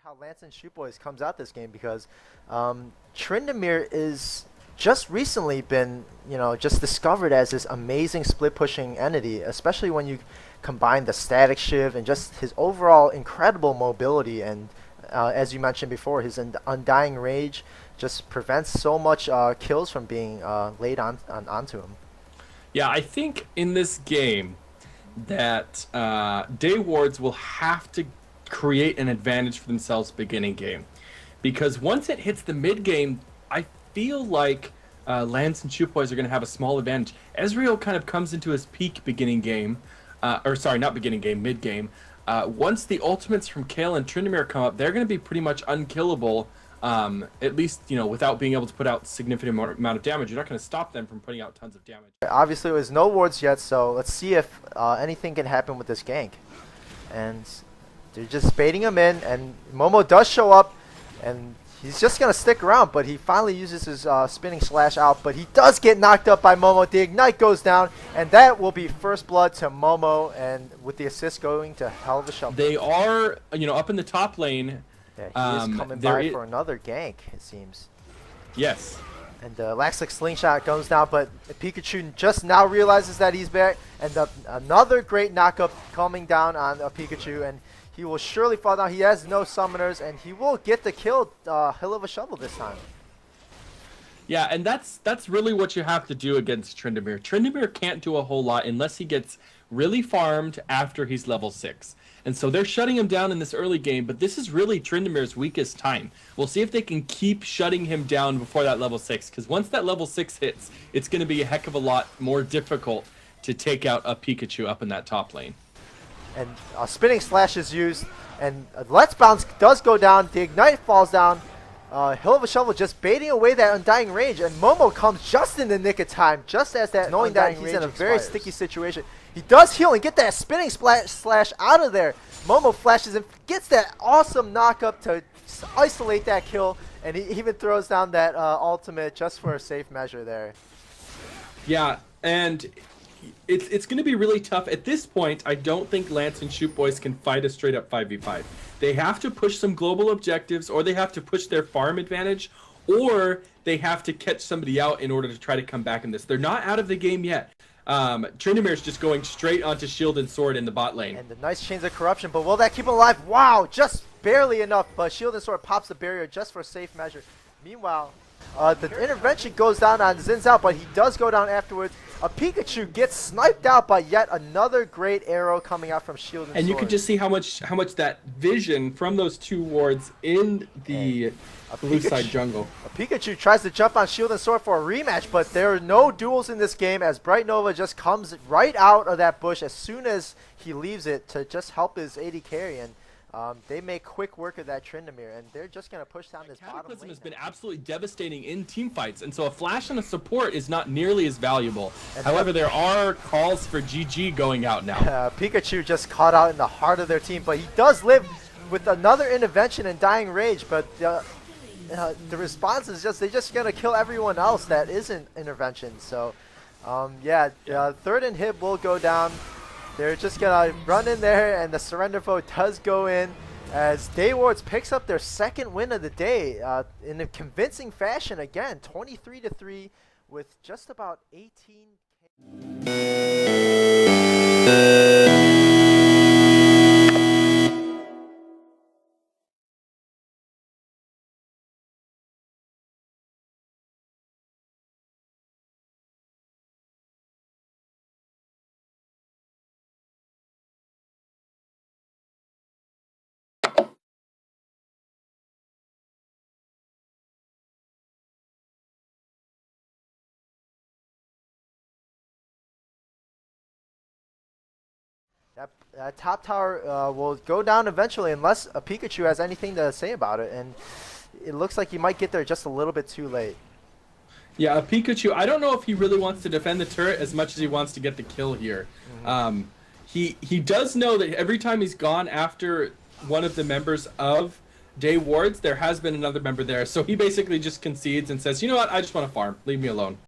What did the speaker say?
how Lance and Shoot Boys comes out this game because Tryndamere is just recently been, just discovered as this amazing split pushing entity, especially when you combine the static shift and just his overall incredible mobility and as you mentioned before, his Undying Rage just prevents so much kills from being laid onto him. Yeah, I think in this game that Day Wards will have to create an advantage for themselves beginning game. Because once it hits the mid game, I feel like Lance and Shoot Boys are going to have a small advantage. Ezreal kind of comes into his peak beginning game, or sorry, not beginning game, mid game. Once the ultimates from Kale and Tryndamere come up, they're going to be pretty much unkillable, at least, without being able to put out significant amount of damage. You're not going to stop them from putting out tons of damage. Obviously, there's no wards yet, so let's see if anything can happen with this gank. And they're just baiting him in, and Momo does show up, and he's just going to stick around, but he finally uses his spinning slash out, but he does get knocked up by Momo. The Ignite goes down, and that will be first blood to Momo, and with the assist going to Hell of a Shovel. They are, up in the top lane. Yeah, he is coming by for another gank, it seems. Yes. And the Laxlick Slingshot goes down, but Pikachu just now realizes that he's back, and another great knockup coming down on Pikachu, and he will surely fall down. He has no summoners, and he will get the kill, Hell of a Shovel this time. Yeah, and that's really what you have to do against Tryndamere. Tryndamere can't do a whole lot unless he gets really farmed after he's level 6. And so they're shutting him down in this early game, but this is really Tryndamere's weakest time. We'll see if they can keep shutting him down before that level 6, because once that level 6 hits, it's going to be a heck of a lot more difficult to take out a Pikachu up in that top lane. And Spinning Slash is used, and Let's Bounce does go down, the Ignite falls down, Hell of a Shovel just baiting away that Undying Rage, and Momo comes just in the nick of time, just as that, knowing that he's in a very sticky situation. He does heal and get that Spinning Slash out of there. Momo flashes and gets that awesome knockup to isolate that kill, and he even throws down that ultimate just for a safe measure there. Yeah, and it's going to be really tough. At this point, I don't think Lance and Shoot Boys can fight a straight up 5v5. They have to push some global objectives, or they have to push their farm advantage, or they have to catch somebody out in order to try to come back in this. They're not out of the game yet. Tryndamere's just going straight onto Shield and Sword in the bot lane. And the nice Chains of Corruption, but will that keep him alive? Wow, just barely enough, but Shield and Sword pops the barrier just for a safe measure. Meanwhile, the intervention goes down on Xin Zhao, but he does go down afterwards. A Pikachu gets sniped out by yet another great arrow coming out from Shield and Sword. And you can just see how much that vision from those two wards in the blue side jungle. A Pikachu tries to jump on Shield and Sword for a rematch, but there are no duels in this game as Bright Nova just comes right out of that bush as soon as he leaves it to just help his AD carry. And they make quick work of that Tryndamere, and they're just going to push down this bottom lane. Has been absolutely devastating in team fights, and so a flash and a support is not nearly as valuable. However, there are calls for GG going out now. Pikachu just caught out in the heart of their team, but he does live with another intervention and Dying Rage, but the response is just, they're just going to kill everyone else that isn't intervention. So, third inhib will go down. They're just going to run in there, and the surrender vote does go in as Day Wards picks up their second win of the day in a convincing fashion again, 23-3 with just about 18K. That top tower will go down eventually unless a Pikachu has anything to say about it, and it looks like he might get there just a little bit too late. Yeah, a Pikachu, I don't know if he really wants to defend the turret as much as he wants to get the kill here. He does know that every time he's gone after one of the members of Day Wards, there has been another member there, so he basically just concedes and says, you know what, I just want to farm, leave me alone.